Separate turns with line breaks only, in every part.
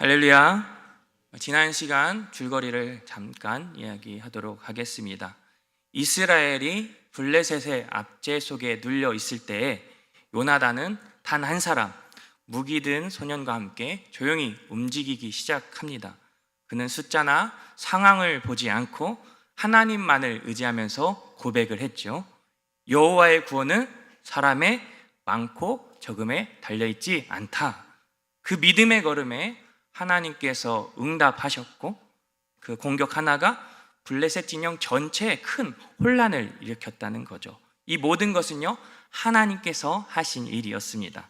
할렐루야. 지난 시간 줄거리를 잠깐 이야기하도록 하겠습니다. 이스라엘이 블레셋의 압제 속에 눌려 있을 때에 요나단은 단 한 사람, 무기 든 소년과 함께 조용히 움직이기 시작합니다. 그는 숫자나 상황을 보지 않고 하나님만을 의지하면서 고백을 했죠. 여호와의 구원은 사람의 많고 적음에 달려있지 않다. 그 믿음의 걸음에 하나님께서 응답하셨고 그 공격 하나가 블레셋 진영 전체에 큰 혼란을 일으켰다는 거죠. 이 모든 것은요, 하나님께서 하신 일이었습니다.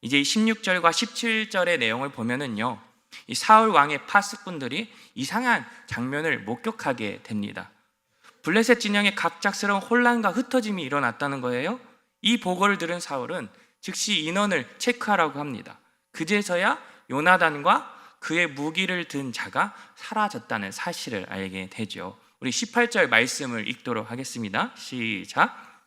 이제 16절과 17절의 내용을 보면은요, 이 사울 왕의 파수꾼들이 이상한 장면을 목격하게 됩니다. 블레셋 진영의 갑작스러운 혼란과 흩어짐이 일어났다는 거예요. 이 보고를 들은 사울은 즉시 인원을 체크하라고 합니다. 그제서야 요나단과 그의 무기를 든 자가 사라졌다는 사실을 알게 되죠. 우리 18절 말씀을 읽도록 하겠습니다. 시작.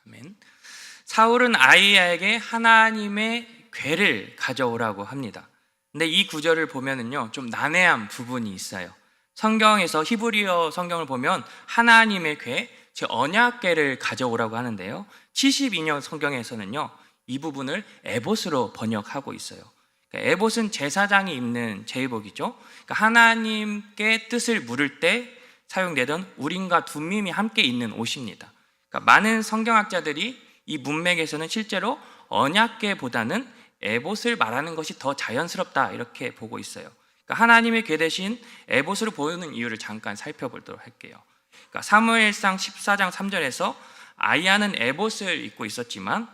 아멘. 사울은 아이야에게 하나님의 궤를 가져오라고 합니다. 근데 이 구절을 보면은요, 좀 난해한 부분이 있어요. 성경에서 히브리어 성경을 보면 하나님의 궤, 즉 언약궤를 가져오라고 하는데요, 72년 성경에서는요 이 부분을 에봇으로 번역하고 있어요. 그러니까 에봇은 제사장이 입는 제의복이죠. 그러니까 하나님께 뜻을 물을 때 사용되던 우림과 둠밈이 함께 있는 옷입니다. 그러니까 많은 성경학자들이 이 문맥에서는 실제로 언약궤보다는 에봇을 말하는 것이 더 자연스럽다 이렇게 보고 있어요. 그러니까 하나님의 궤 대신 에봇으로 보이는 이유를 잠깐 살펴보도록 할게요. 그러니까 사무엘상 14장 3절에서 아이야는 에봇을 입고 있었지만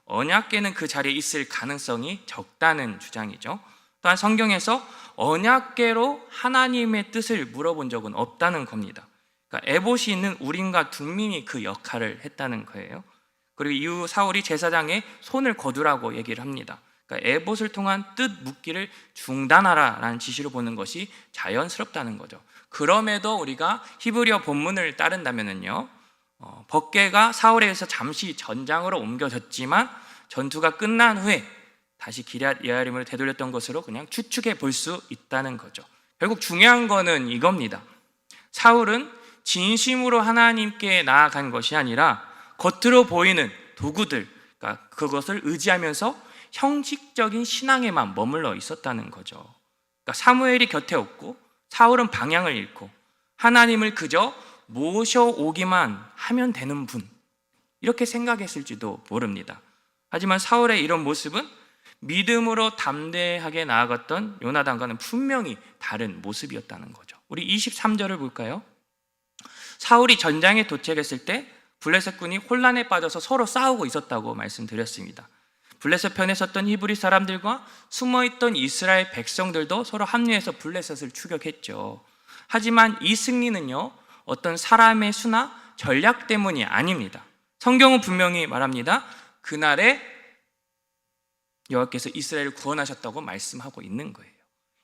언약궤는 그 자리에 있을 가능성이 적다는 주장이죠. 또한 성경에서 언약궤로 하나님의 뜻을 물어본 적은 없다는 겁니다. 그러니까 에봇이 있는 우림과 둠밈이 그 역할을 했다는 거예요. 그리고 이후 사울이 제사장의 손을 거두라고 얘기를 합니다. 그러니까 에봇을 통한 뜻 묻기를 중단하라라는 지시로 보는 것이 자연스럽다는 거죠. 그럼에도 우리가 히브리어 본문을 따른다면요, 법궤가 사울에 의해서 잠시 전장으로 옮겨졌지만 전투가 끝난 후에 다시 기럇 예아림으로 되돌렸던 것으로 그냥 추측해 볼 수 있다는 거죠. 결국 중요한 거는 이겁니다. 사울은 진심으로 하나님께 나아간 것이 아니라 겉으로 보이는 도구들, 그러니까 그것을 의지하면서 형식적인 신앙에만 머물러 있었다는 거죠. 그러니까 사무엘이 곁에 없고 사울은 방향을 잃고 하나님을 그저 모셔오기만 하면 되는 분, 이렇게 생각했을지도 모릅니다. 하지만 사울의 이런 모습은 믿음으로 담대하게 나아갔던 요나단과는 분명히 다른 모습이었다는 거죠. 우리 23절을 볼까요? 사울이 전장에 도착했을 때 블레셋군이 혼란에 빠져서 서로 싸우고 있었다고 말씀드렸습니다. 블레셋 편에 섰던 히브리 사람들과 숨어있던 이스라엘 백성들도 서로 합류해서 블레셋을 추격했죠. 하지만 이 승리는요, 어떤 사람의 수나 전략 때문이 아닙니다. 성경은 분명히 말합니다. 그날에 여호와께서 이스라엘을 구원하셨다고 말씀하고 있는 거예요.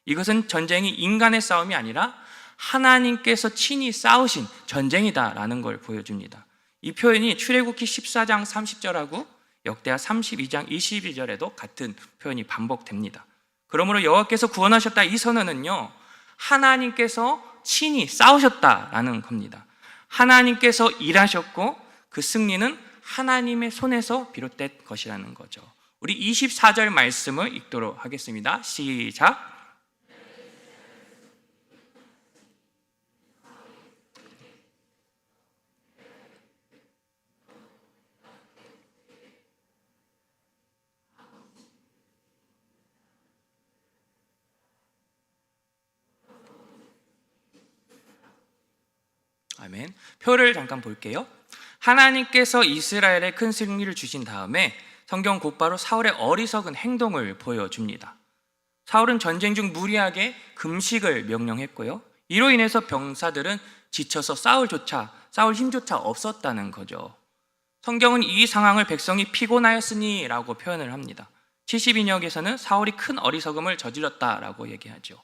이것은 전쟁이 인간의 싸움이 아니라 하나님께서 친히 싸우신 전쟁이다라는 걸 보여줍니다. 이 표현이 출애굽기 14장 30절하고 역대하 32장 22절에도 같은 표현이 반복됩니다. 그러므로 여호와께서 구원하셨다 이 선언은요, 하나님께서 친히 싸우셨다라는 겁니다. 하나님께서 일하셨고 그 승리는 하나님의 손에서 비롯된 것이라는 거죠. 우리 24절 말씀을 읽도록 하겠습니다. 시작. 아멘. 표를 잠깐 볼게요. 하나님께서 이스라엘에 큰 승리를 주신 다음에 성경 곧바로 사울의 어리석은 행동을 보여줍니다. 사울은 전쟁 중 무리하게 금식을 명령했고요, 이로 인해서 병사들은 지쳐서 싸울 힘조차 없었다는 거죠. 성경은 이 상황을 백성이 피곤하였으니 라고 표현을 합니다. 72역에서는 사울이 큰 어리석음을 저질렀다라고 얘기하죠.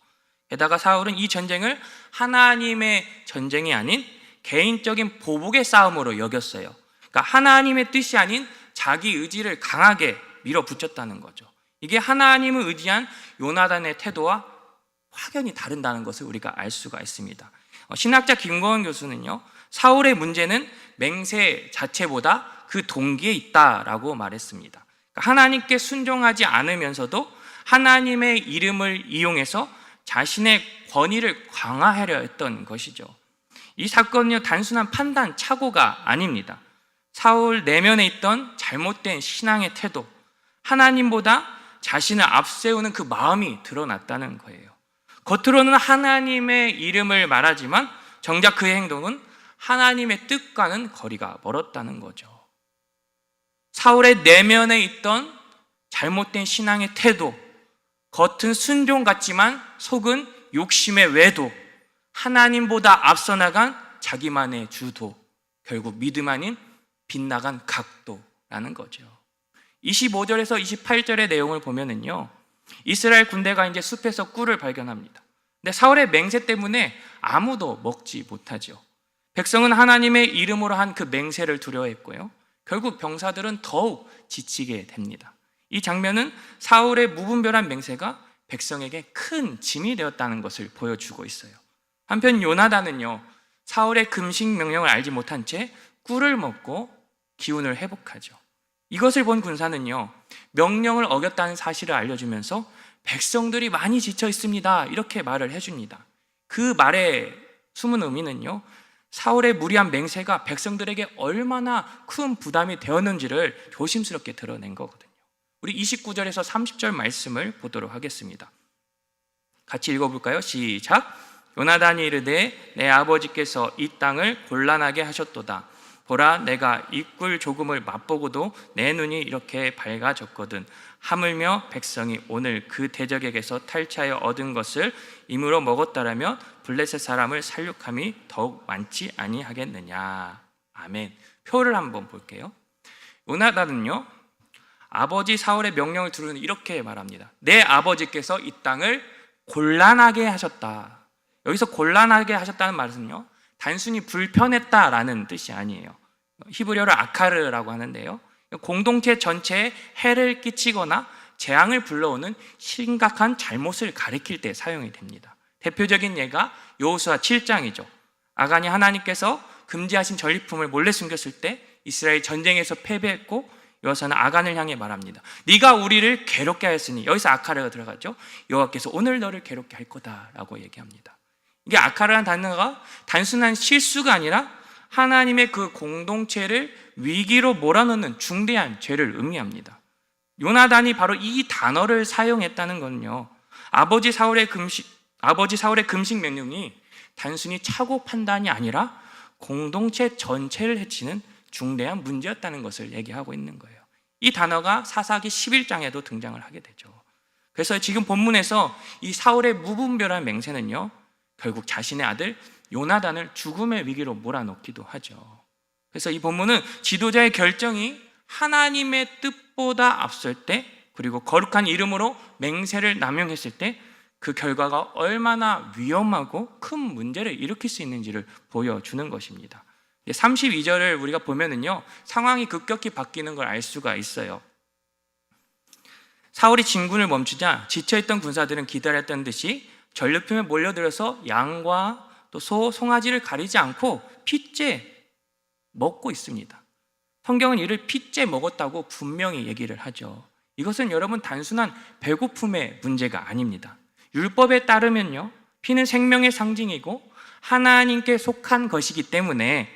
게다가 사울은 이 전쟁을 하나님의 전쟁이 아닌 개인적인 보복의 싸움으로 여겼어요. 그러니까 하나님의 뜻이 아닌 자기 의지를 강하게 밀어붙였다는 거죠. 이게 하나님을 의지한 요나단의 태도와 확연히 다른다는 것을 우리가 알 수가 있습니다. 신학자 김고은 교수는요, 사울의 문제는 맹세 자체보다 그 동기에 있다라고 말했습니다. 그러니까 하나님께 순종하지 않으면서도 하나님의 이름을 이용해서 자신의 권위를 강화하려 했던 것이죠. 이 사건은요, 단순한 판단 착오가 아닙니다. 사울 내면에 있던 잘못된 신앙의 태도, 하나님보다 자신을 앞세우는 그 마음이 드러났다는 거예요. 겉으로는 하나님의 이름을 말하지만 정작 그의 행동은 하나님의 뜻과는 거리가 멀었다는 거죠. 사울의 내면에 있던 잘못된 신앙의 태도, 겉은 순종 같지만 속은 욕심의 외도, 하나님보다 앞서 나간 자기만의 주도, 결국 믿음 아닌 빗나간 각도라는 거죠. 25절에서 28절의 내용을 보면은요, 이스라엘 군대가 이제 숲에서 꿀을 발견합니다. 근데 사울의 맹세 때문에 아무도 먹지 못하죠. 백성은 하나님의 이름으로 한 그 맹세를 두려워했고요, 결국 병사들은 더욱 지치게 됩니다. 이 장면은 사울의 무분별한 맹세가 백성에게 큰 짐이 되었다는 것을 보여주고 있어요. 한편 요나단은요, 사울의 금식 명령을 알지 못한 채 꿀을 먹고 기운을 회복하죠. 이것을 본 군사는요, 명령을 어겼다는 사실을 알려주면서 백성들이 많이 지쳐 있습니다, 이렇게 말을 해줍니다. 그 말의 숨은 의미는요, 사울의 무리한 맹세가 백성들에게 얼마나 큰 부담이 되었는지를 조심스럽게 드러낸 거거든요. 우리 29절에서 30절 말씀을 보도록 하겠습니다. 같이 읽어볼까요? 시작. 요나단이 이르되 내 아버지께서 이 땅을 곤란하게 하셨도다. 보라, 내가 이 꿀 조금을 맛보고도 내 눈이 이렇게 밝아졌거든. 하물며 백성이 오늘 그 대적에게서 탈취하여 얻은 것을 임으로 먹었다라면 블레셋 사람을 살육함이 더욱 많지 아니하겠느냐. 아멘. 표를 한번 볼게요. 요나단은요, 아버지 사울의 명령을 들으니 이렇게 말합니다. 내 아버지께서 이 땅을 곤란하게 하셨다. 여기서 곤란하게 하셨다는 말은요, 단순히 불편했다라는 뜻이 아니에요. 히브리어로 아카르라고 하는데요, 공동체 전체에 해를 끼치거나 재앙을 불러오는 심각한 잘못을 가리킬 때 사용이 됩니다. 대표적인 예가 여호수아 7장이죠. 아간이 하나님께서 금지하신 전리품을 몰래 숨겼을 때 이스라엘 전쟁에서 패배했고, 여호수아는 아간을 향해 말합니다. 네가 우리를 괴롭게 하였으니, 여기서 아카르가 들어가죠. 여호와께서 오늘 너를 괴롭게 할 거다라고 얘기합니다. 이게 아카르라는 단어가 단순한 실수가 아니라 하나님의 그 공동체를 위기로 몰아넣는 중대한 죄를 의미합니다. 요나단이 바로 이 단어를 사용했다는 건요, 아버지 사울의 금식 명령이 단순히 착오 판단이 아니라 공동체 전체를 해치는 중대한 문제였다는 것을 얘기하고 있는 거예요. 이 단어가 사사기 11장에도 등장을 하게 되죠. 그래서 지금 본문에서 이 사울의 무분별한 맹세는요, 결국 자신의 아들 요나단을 죽음의 위기로 몰아넣기도 하죠. 그래서 이 본문은 지도자의 결정이 하나님의 뜻보다 앞설 때, 그리고 거룩한 이름으로 맹세를 남용했을 때 그 결과가 얼마나 위험하고 큰 문제를 일으킬 수 있는지를 보여주는 것입니다. 32절을 우리가 보면은요, 상황이 급격히 바뀌는 걸 알 수가 있어요. 사울이 진군을 멈추자 지쳐있던 군사들은 기다렸던 듯이 전리품에 몰려들어서 양과 또 소, 송아지를 가리지 않고 핏째 먹고 있습니다. 성경은 이를 핏째 먹었다고 분명히 얘기를 하죠. 이것은 여러분 단순한 배고픔의 문제가 아닙니다. 율법에 따르면요, 피는 생명의 상징이고 하나님께 속한 것이기 때문에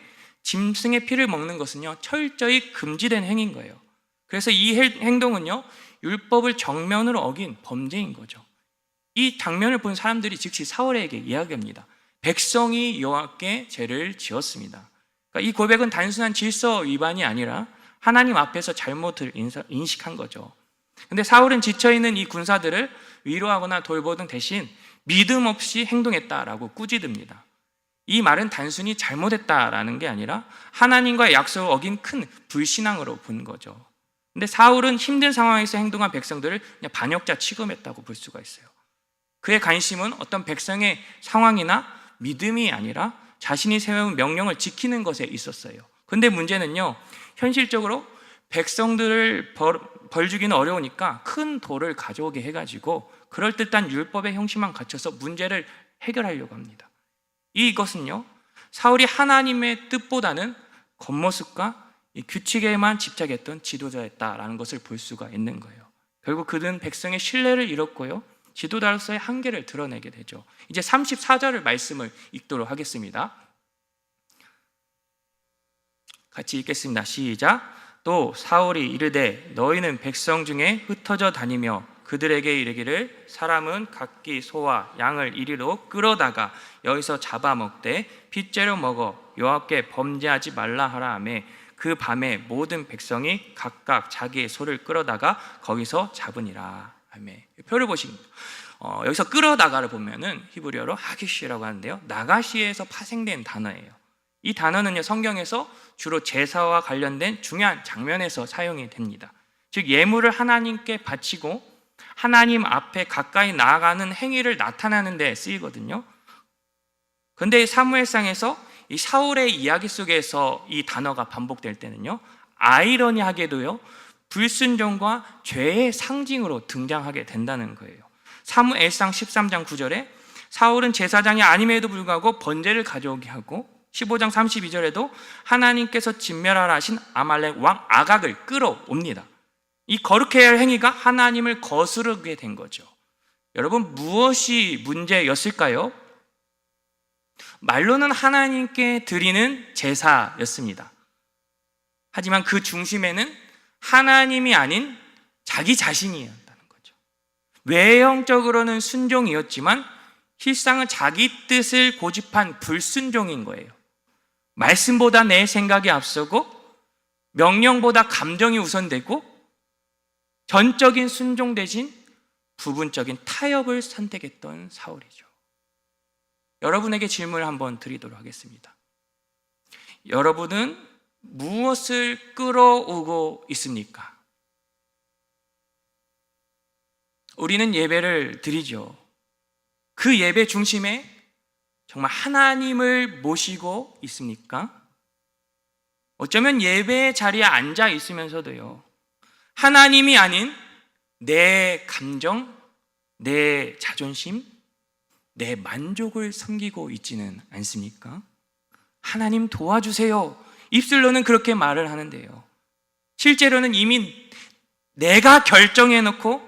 짐승의 피를 먹는 것은요, 철저히 금지된 행위인 거예요. 그래서 이 행동은요, 율법을 정면으로 어긴 범죄인 거죠. 이 장면을 본 사람들이 즉시 사울에게 이야기합니다. 백성이 여호와께 죄를 지었습니다. 그러니까 이 고백은 단순한 질서 위반이 아니라 하나님 앞에서 잘못을 인식한 거죠. 근데 사울은 지쳐있는 이 군사들을 위로하거나 돌보던 대신 믿음 없이 행동했다라고 꾸짖습니다. 이 말은 단순히 잘못했다라는 게 아니라 하나님과의 약속을 어긴 큰 불신앙으로 본 거죠. 근데 사울은 힘든 상황에서 행동한 백성들을 그냥 반역자 취급했다고 볼 수가 있어요. 그의 관심은 어떤 백성의 상황이나 믿음이 아니라 자신이 세운 명령을 지키는 것에 있었어요. 근데 문제는요, 현실적으로 백성들을 벌 주기는 어려우니까 큰 돌을 가져오게 해가지고 그럴듯한 율법의 형식만 갖춰서 문제를 해결하려고 합니다. 이것은요, 사울이 하나님의 뜻보다는 겉모습과 이 규칙에만 집착했던 지도자였다라는 것을 볼 수가 있는 거예요. 결국 그는 백성의 신뢰를 잃었고요, 지도자로서의 한계를 드러내게 되죠. 이제 34절을 말씀을 읽도록 하겠습니다. 같이 읽겠습니다. 시작. 또 사울이 이르되 너희는 백성 중에 흩어져 다니며 그들에게 이르기를 사람은 각기 소와 양을 이리로 끌어다가 여기서 잡아먹되 핏째로 먹어 여호와께 범죄하지 말라 하라 하매 그 밤에 모든 백성이 각각 자기의 소를 끌어다가 거기서 잡으니라. 아멘. 표를 보십니다. 여기서 끌어다가를 보면은 히브리어로 하기시라고 하는데요, 나가시에서 파생된 단어예요. 이 단어는요, 성경에서 주로 제사와 관련된 중요한 장면에서 사용이 됩니다. 즉 예물을 하나님께 바치고 하나님 앞에 가까이 나아가는 행위를 나타내는 데 쓰이거든요. 그런데 사무엘상에서 이 사울의 이야기 속에서 이 단어가 반복될 때는요, 아이러니하게도요, 불순종과 죄의 상징으로 등장하게 된다는 거예요. 사무엘상 13장 9절에 사울은 제사장이 아님에도 불구하고 번제를 가져오게 하고 15장 32절에도 하나님께서 진멸하라 하신 아말렉 왕 아각을 끌어옵니다. 이 거룩해야 할 행위가 하나님을 거스르게 된 거죠. 여러분, 무엇이 문제였을까요? 말로는 하나님께 드리는 제사였습니다. 하지만 그 중심에는 하나님이 아닌 자기 자신이었다는 거죠. 외형적으로는 순종이었지만 실상은 자기 뜻을 고집한 불순종인 거예요. 말씀보다 내 생각이 앞서고 명령보다 감정이 우선되고 전적인 순종 대신 부분적인 타협을 선택했던 사울이죠. 여러분에게 질문을 한번 드리도록 하겠습니다. 여러분은 무엇을 끌어오고 있습니까? 우리는 예배를 드리죠. 그 예배 중심에 정말 하나님을 모시고 있습니까? 어쩌면 예배 자리에 앉아 있으면서도요, 하나님이 아닌 내 감정, 내 자존심, 내 만족을 섬기고 있지는 않습니까? 하나님 도와주세요. 입술로는 그렇게 말을 하는데요, 실제로는 이미 내가 결정해놓고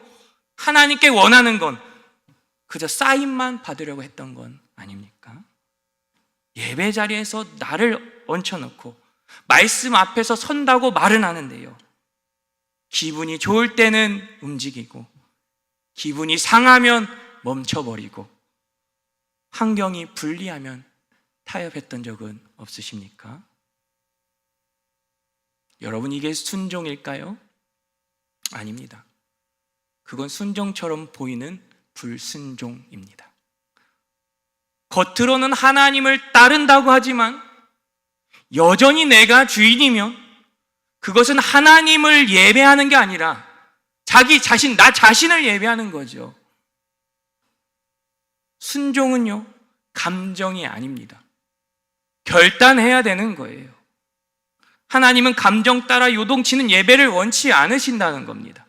하나님께 원하는 건 그저 사인만 받으려고 했던 건 아닙니까? 예배 자리에서 나를 얹혀놓고 말씀 앞에서 선다고 말은 하는데요, 기분이 좋을 때는 움직이고 기분이 상하면 멈춰버리고 환경이 불리하면 타협했던 적은 없으십니까? 여러분, 이게 순종일까요? 아닙니다. 그건 순종처럼 보이는 불순종입니다. 겉으로는 하나님을 따른다고 하지만 여전히 내가 주인이면 그것은 하나님을 예배하는 게 아니라 자기 자신, 나 자신을 예배하는 거죠. 순종은요, 감정이 아닙니다. 결단해야 되는 거예요. 하나님은 감정 따라 요동치는 예배를 원치 않으신다는 겁니다.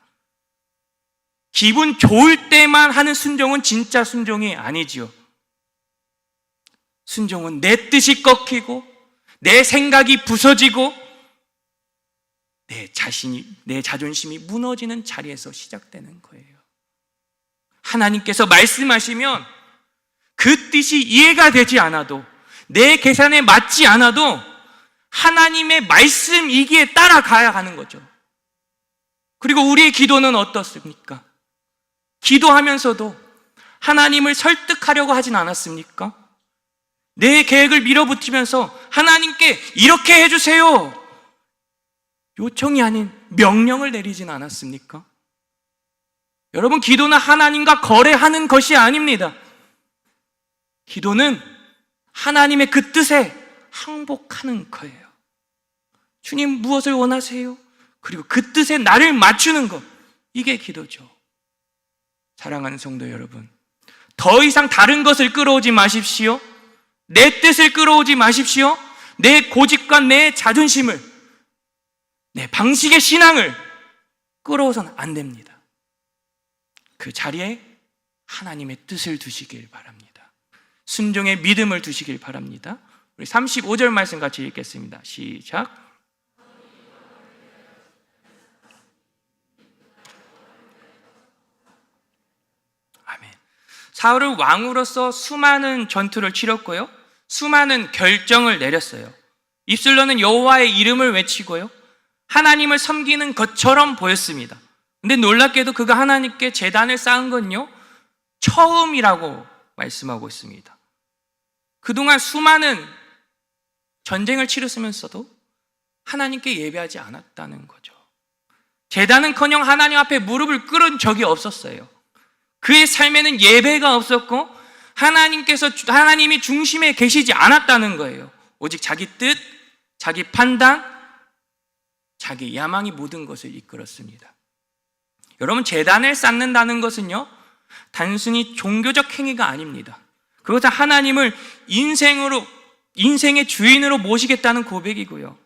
기분 좋을 때만 하는 순종은 진짜 순종이 아니지요. 순종은 내 뜻이 꺾이고 내 생각이 부서지고 내 자존심이 무너지는 자리에서 시작되는 거예요. 하나님께서 말씀하시면 그 뜻이 이해가 되지 않아도, 내 계산에 맞지 않아도 하나님의 말씀이기에 따라가야 하는 거죠. 그리고 우리의 기도는 어떻습니까? 기도하면서도 하나님을 설득하려고 하진 않았습니까? 내 계획을 밀어붙이면서 하나님께 이렇게 해주세요, 요청이 아닌 명령을 내리진 않았습니까? 여러분, 기도는 하나님과 거래하는 것이 아닙니다. 기도는 하나님의 그 뜻에 항복하는 거예요. 주님, 무엇을 원하세요? 그리고 그 뜻에 나를 맞추는 것, 이게 기도죠. 사랑하는 성도 여러분, 더 이상 다른 것을 끌어오지 마십시오. 내 뜻을 끌어오지 마십시오. 내 고집과 내 자존심을, 내 방식의 신앙을 끌어오서는 안 됩니다. 그 자리에 하나님의 뜻을 두시길 바랍니다. 순종의 믿음을 두시길 바랍니다. 우리 35절 말씀 같이 읽겠습니다. 시작. 아멘. 사울은 왕으로서 수많은 전투를 치렀고요, 수많은 결정을 내렸어요. 입술로는 여호와의 이름을 외치고요, 하나님을 섬기는 것처럼 보였습니다. 근데 놀랍게도 그가 하나님께 제단을 쌓은 건요, 처음이라고 말씀하고 있습니다. 그동안 수많은 전쟁을 치렀으면서도 하나님께 예배하지 않았다는 거죠. 제단은커녕 하나님 앞에 무릎을 꿇은 적이 없었어요. 그의 삶에는 예배가 없었고 하나님이 중심에 계시지 않았다는 거예요. 오직 자기 뜻, 자기 판단, 자기 야망이 모든 것을 이끌었습니다. 여러분, 제단을 쌓는다는 것은요, 단순히 종교적 행위가 아닙니다. 그것은 하나님을 인생의 주인으로 모시겠다는 고백이고요,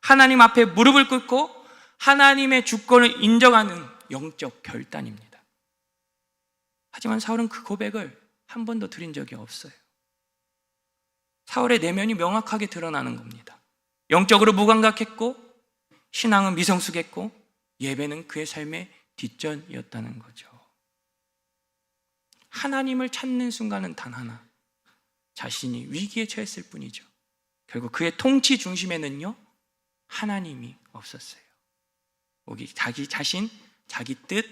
하나님 앞에 무릎을 꿇고 하나님의 주권을 인정하는 영적 결단입니다. 하지만 사울은 그 고백을 한 번도 드린 적이 없어요. 사울의 내면이 명확하게 드러나는 겁니다. 영적으로 무감각했고, 신앙은 미성숙했고, 예배는 그의 삶의 뒷전이었다는 거죠. 하나님을 찾는 순간은 단 하나, 자신이 위기에 처했을 뿐이죠. 결국 그의 통치 중심에는요, 하나님이 없었어요. 오직 자기 자신, 자기 뜻,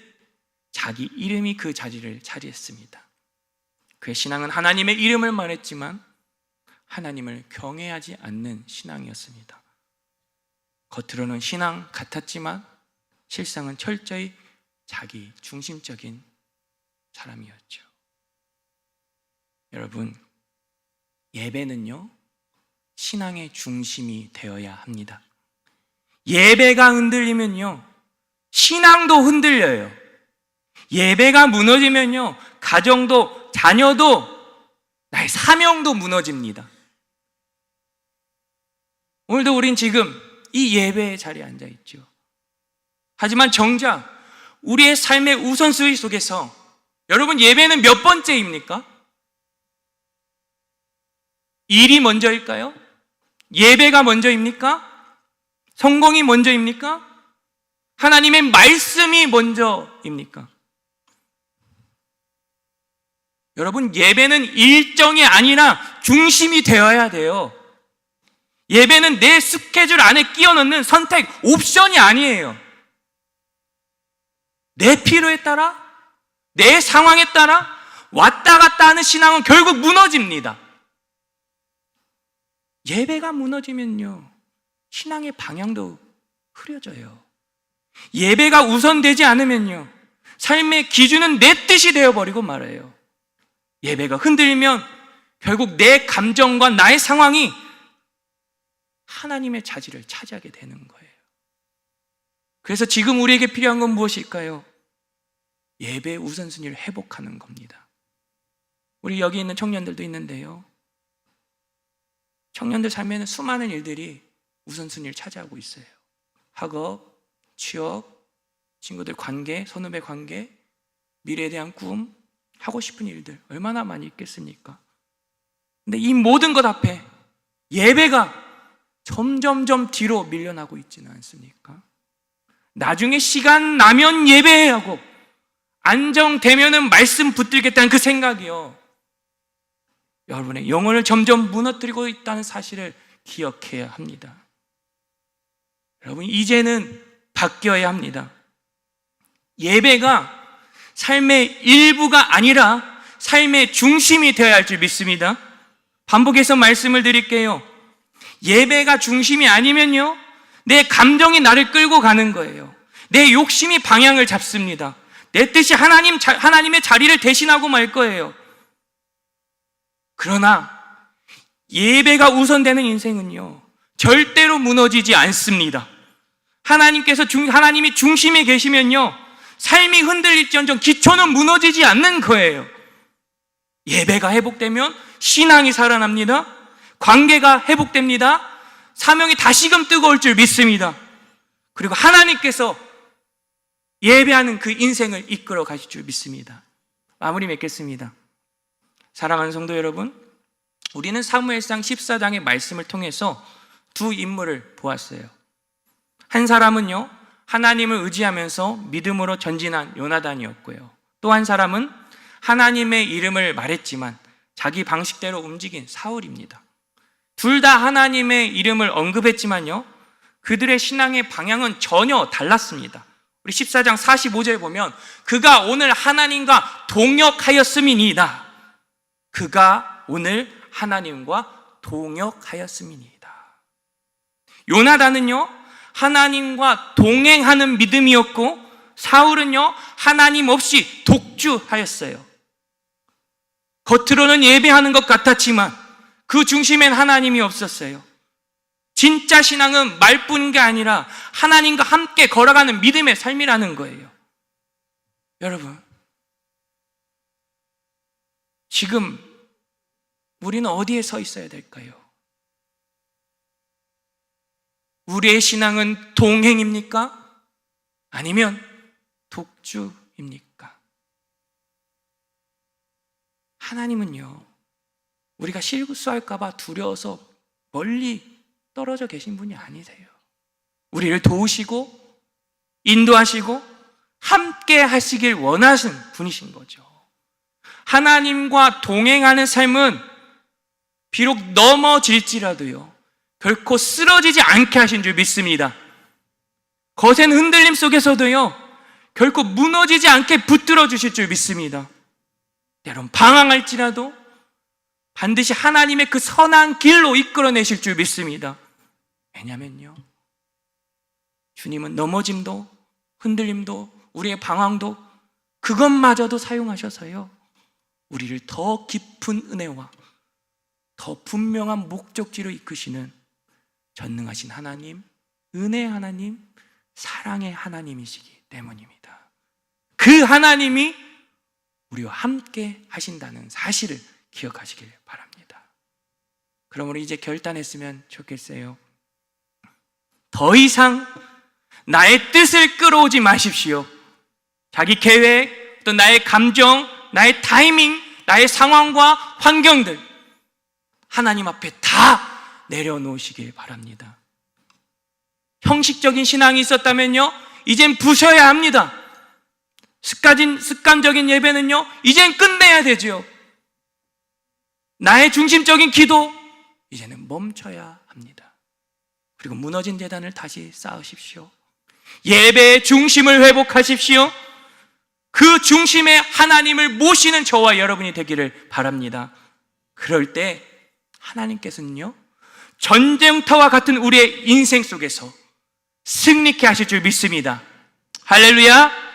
자기 이름이 그 자리를 차지했습니다. 그의 신앙은 하나님의 이름을 말했지만 하나님을 경외하지 않는 신앙이었습니다. 겉으로는 신앙 같았지만 실상은 철저히 자기 중심적인 사람이었죠. 여러분, 예배는요, 신앙의 중심이 되어야 합니다. 예배가 흔들리면요, 신앙도 흔들려요. 예배가 무너지면요, 가정도, 자녀도, 나의 사명도 무너집니다. 오늘도 우린 지금 이 예배의 자리에 앉아 있죠. 하지만 정작 우리의 삶의 우선순위 속에서 여러분, 예배는 몇 번째입니까? 일이 먼저일까요? 예배가 먼저입니까? 성공이 먼저입니까? 하나님의 말씀이 먼저입니까? 여러분, 예배는 일정이 아니라 중심이 되어야 돼요. 예배는 내 스케줄 안에 끼워 넣는 선택, 옵션이 아니에요. 내 필요에 따라, 내 상황에 따라 왔다 갔다 하는 신앙은 결국 무너집니다. 예배가 무너지면요, 신앙의 방향도 흐려져요. 예배가 우선되지 않으면요, 삶의 기준은 내 뜻이 되어버리고 말아요. 예배가 흔들리면 결국 내 감정과 나의 상황이 하나님의 자리를 차지하게 되는 거예요. 그래서 지금 우리에게 필요한 건 무엇일까요? 예배의 우선순위를 회복하는 겁니다. 우리 여기 있는 청년들도 있는데요, 청년들 삶에는 수많은 일들이 우선순위를 차지하고 있어요. 학업, 취업, 친구들 관계, 선후배 관계, 미래에 대한 꿈, 하고 싶은 일들 얼마나 많이 있겠습니까? 근데 이 모든 것 앞에 예배가 점점점 뒤로 밀려나고 있지는 않습니까? 나중에 시간 나면 예배해야 하고 안정되면은 말씀 붙들겠다는 그 생각이요, 여러분의 영혼을 점점 무너뜨리고 있다는 사실을 기억해야 합니다. 여러분, 이제는 바뀌어야 합니다. 예배가 삶의 일부가 아니라 삶의 중심이 되어야 할 줄 믿습니다. 반복해서 말씀을 드릴게요. 예배가 중심이 아니면요, 내 감정이 나를 끌고 가는 거예요. 내 욕심이 방향을 잡습니다. 내 뜻이 하나님의 자리를 대신하고 말 거예요. 그러나 예배가 우선되는 인생은요, 절대로 무너지지 않습니다. 하나님이 중심에 계시면요, 삶이 흔들릴지언정 기초는 무너지지 않는 거예요. 예배가 회복되면 신앙이 살아납니다. 관계가 회복됩니다. 사명이 다시금 뜨거울 줄 믿습니다. 그리고 하나님께서 예배하는 그 인생을 이끌어 가실 줄 믿습니다. 마무리 맺겠습니다. 사랑하는 성도 여러분, 우리는 사무엘상 14장의 말씀을 통해서 두 인물을 보았어요. 한 사람은요, 하나님을 의지하면서 믿음으로 전진한 요나단이었고요. 또 한 사람은 하나님의 이름을 말했지만 자기 방식대로 움직인 사울입니다. 둘 다 하나님의 이름을 언급했지만요, 그들의 신앙의 방향은 전혀 달랐습니다. 우리 14장 45절에 보면 그가 오늘 하나님과 동역하였음이니이다. 그가 오늘 하나님과 동역하였음이니이다. 요나단은요, 하나님과 동행하는 믿음이었고, 사울은요, 하나님 없이 독주하였어요. 겉으로는 예배하는 것 같았지만 그 중심엔 하나님이 없었어요. 진짜 신앙은 말뿐인 게 아니라 하나님과 함께 걸어가는 믿음의 삶이라는 거예요. 여러분, 지금 우리는 어디에 서 있어야 될까요? 우리의 신앙은 동행입니까? 아니면 독주입니까? 하나님은요, 우리가 실수할까 봐 두려워서 멀리 떨어져 계신 분이 아니세요. 우리를 도우시고 인도하시고 함께 하시길 원하신 분이신 거죠. 하나님과 동행하는 삶은 비록 넘어질지라도요, 결코 쓰러지지 않게 하신 줄 믿습니다. 거센 흔들림 속에서도요, 결코 무너지지 않게 붙들어 주실 줄 믿습니다. 때론 방황할지라도 반드시 하나님의 그 선한 길로 이끌어내실 줄 믿습니다. 왜냐면요, 주님은 넘어짐도 흔들림도 우리의 방황도 그것마저도 사용하셔서요, 우리를 더 깊은 은혜와 더 분명한 목적지로 이끄시는 전능하신 하나님, 은혜의 하나님, 사랑의 하나님이시기 때문입니다. 그 하나님이 우리와 함께 하신다는 사실을 기억하시길 바랍니다. 그럼 우리 이제 결단했으면 좋겠어요. 더 이상 나의 뜻을 끌어오지 마십시오. 자기 계획, 또 나의 감정, 나의 타이밍, 나의 상황과 환경들 하나님 앞에 다 내려놓으시길 바랍니다. 형식적인 신앙이 있었다면요, 이젠 부셔야 합니다. 습관적인 예배는요, 이젠 끝내야 되죠. 나의 중심적인 기도, 이제는 멈춰야 합니다. 그리고 무너진 제단을 다시 쌓으십시오. 예배의 중심을 회복하십시오. 그 중심에 하나님을 모시는 저와 여러분이 되기를 바랍니다. 그럴 때 하나님께서는요, 전쟁터와 같은 우리의 인생 속에서 승리케 하실 줄 믿습니다. 할렐루야.